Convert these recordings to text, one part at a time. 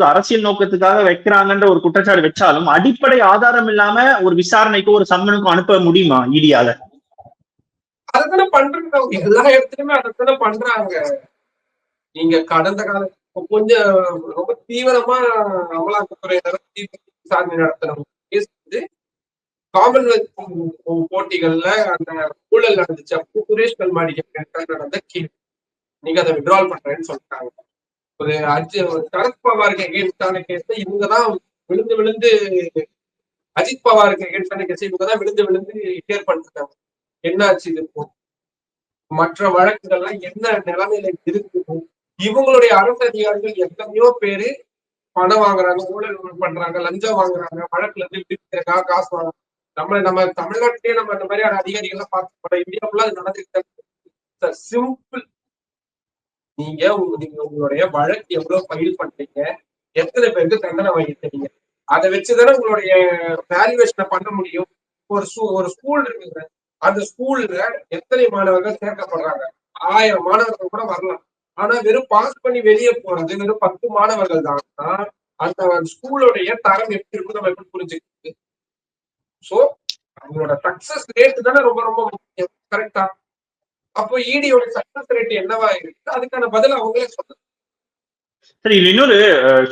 அரசியல் நோக்கத்துக்காக வைக்கிறாங்கன்ற ஒரு குற்றச்சாட்டு வச்சாலும் அடிப்படை ஆதாரம் இல்லாம ஒரு விசாரணைக்கோ ஒரு சம்மனுக்கும் அனுப்ப முடியுமா இடியால? அதைத்தானே பண்றாங்க, எல்லா இடத்துலயுமே அதைத்தானே பண்றாங்க. நீங்க கடந்த காலம் கொஞ்சம் ரொம்ப தீவிரமா அமலாக்கத்துறை விசாரணை நடத்தணும் வந்து காமன்வெல்த் போட்டிகள்ல அந்த ஊழல் நடந்துச்சு. அப்போ சுரேஷ் கல்மாடிக்கு நடந்த கேள்வி நீங்க அதை விட்ரால் பண்றேன்னு சொல்லிட்டாங்க. ஒரு சரத் பவாருக்கு எகேன்ஸ்டான கேஸ் இவங்கதான் விழுந்து விழுந்து, அஜித் பவாருக்கு எகேன்ஸ்டான கேஸ் இவங்கதான் விழுந்து விழுந்து கிளியர் பண்ணிருக்காங்க. என்ன ஆச்சு இது? மற்ற வழக்குகள்லாம் என்ன நிலைமையில இருக்குது? இவங்களுடைய அரசு அதிகாரிகள் எத்தனையோ பேரு பணம் வாங்குறாங்க, ஊழல் பண்றாங்க, லஞ்சம் வாங்குறாங்க, வழக்குல இருந்து விடுவிக்கிறதுக்காக காசு வாங்குறாங்க. நம்ம தமிழ்நாட்டிலேயே நம்ம இந்த மாதிரியான அதிகாரிகள் பார்த்து இந்தியாவுல அது நடந்துக்கிட்ட சிம்பிள். நீங்க உங்களுடைய வழக்கு எவ்வளவு ஃபைல் பண்றீங்க, எத்தனை பேருக்கு தண்டனை வாங்கிட்டீங்க, அதை வச்சுதானே உங்களுடைய வேல்யூவேஷனை பண்ண முடியும். ஒரு ஸ்கூல் இருக்குங்க, அந்த ஸ்கூல்ல எத்தனை மாணவர்கள் சேர்க்கப்படுறாங்க? 1000 மாணவர்கள் கூட வரலாம். ஆனா வெறும் பாஸ் பண்ணி வெளியே போறது வெறும் 10 மாணவர்கள் தான். அந்த ஸ்கூலுடைய தரம் எப்படி இருக்கும் நம்ம எப்படி புரிஞ்சுக்கிறது? சோ அவங்களோட சக்சஸ் ரேட் தானே ரொம்ப ரொம்ப முக்கியம். கரெக்டா? அப்போ இடியோட சக்சஸ் ரேட் என்னவா இருக்கு, அதுக்கான பதில் அவங்களே சொல்றாங்க. சரி, இன்னொரு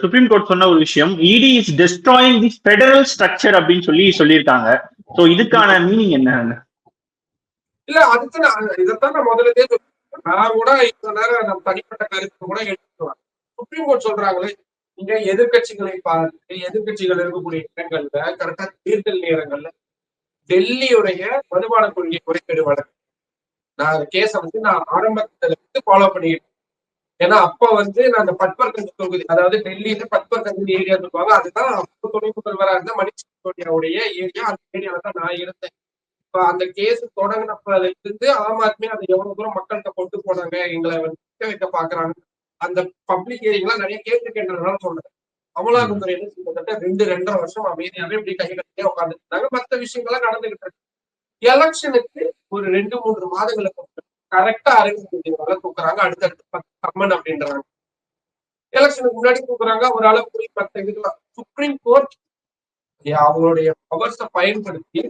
சுப்ரீம் கோர்ட் சொன்ன ஒரு விஷயம், இடி is destroying the federal structure அப்படின்னு சொல்லியிருக்காங்க. சோ இதுக்கான மீனிங் என்ன? இல்ல அதுக்கு இதைத்தான் நான் முதல்ல நான் கூட இவ்வளவு நேரம் நம்ம தனிப்பட்ட கருத்து கூட எடுத்துக்குவேன். சுப்ரீம் கோர்ட் சொல்றாங்களே, நீங்க எதிர்கட்சிகளை பார்த்து எதிர்கட்சிகள் இருக்கக்கூடிய இடங்கள்ல கரெக்டா தேர்தல் நேரங்கள்ல டெல்லியுடைய மதுபான கொள்கை குறைக்கேடு வழக்கு நான் கேஸ நான் ஆரம்பத்துல இருந்து ஃபாலோ பண்ணிக்கிட்டேன். ஏன்னா அப்ப நான் அந்த பட்பர்கஞ்ச் தொகுதி, அதாவது டெல்லியில பட்பர்கஞ்ச் ஏரியா சொல்லுவாங்க, அதுதான் அப்ப துணை முதல்வரா இருந்த மணிஷ் சிசோடியாவுடைய ஏரியா. அந்த ஏரியால தான் நான் இருந்தேன். இப்ப அந்த கேஸ் தொடங்கினப்பல இருந்து ஆம் ஆத்மி அதை எவ்வளவு தூரம் மக்கள்கிட்ட கொண்டு போனாங்க, எங்களை வைக்க பாக்குறாங்க, அந்த பப்ளிக் ஏரியா நிறைய கேட்டுக்கின்றதுனால சொல்றேன். அமலாக்கத்துறை கிட்டத்தட்ட 2-2.5 வருஷம் அமைதியாவே இப்படி கை கட்டியே உட்காந்துட்டு இருந்தாங்க. மற்ற விஷயங்கள்லாம் நடந்துகிட்டு இருக்கு. எலெக்ஷனுக்கு ஒரு 2-3 மாதங்களுக்கு கரெக்டா அறிவிப்பு தூக்குறாங்க, அடுத்தடுத்து சம்மன் அப்படின்றாங்க. எலெக்ஷனுக்கு முன்னாடி தூக்குறாங்க, ஒரு அளவுக்கு மற்ற இதுலாம் சுப்ரீம் கோர்ட் அவங்களுடைய பவர்ஸை பயன்படுத்தி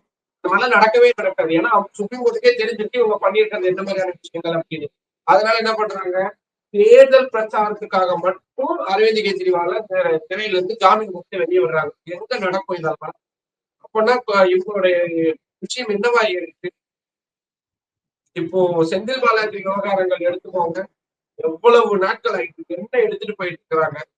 அதனால நடக்கவே நடக்காது. ஏன்னா சுப்ரீம் கோர்ட்டுக்கே தெரிஞ்சிருக்கு இவங்க பண்ணியிருக்கிறது என்ன மாதிரியான விஷயங்கள் அப்படின்னு. அதனால என்ன பண்றாங்க, தேர்தல் பிரச்சாரத்துக்காக மட்டும் அரவிந்த் கெஜ்ரிவால சிறையில இருந்து ஜாமீன் கொடுத்து வெளியே விடுறாங்க. எங்க நடக்கும் இதெல்லாம்? அப்படின்னா இவங்களுடைய விஷயம் என்னவா இருக்கு? இப்போ செந்தில் பாலாஜி விவகாரங்கள் எடுத்துக்கோங்க, எவ்வளவு நாட்கள் ஆயிட்டு என்ன எடுத்துட்டு போயிட்டு இருக்கிறாங்க.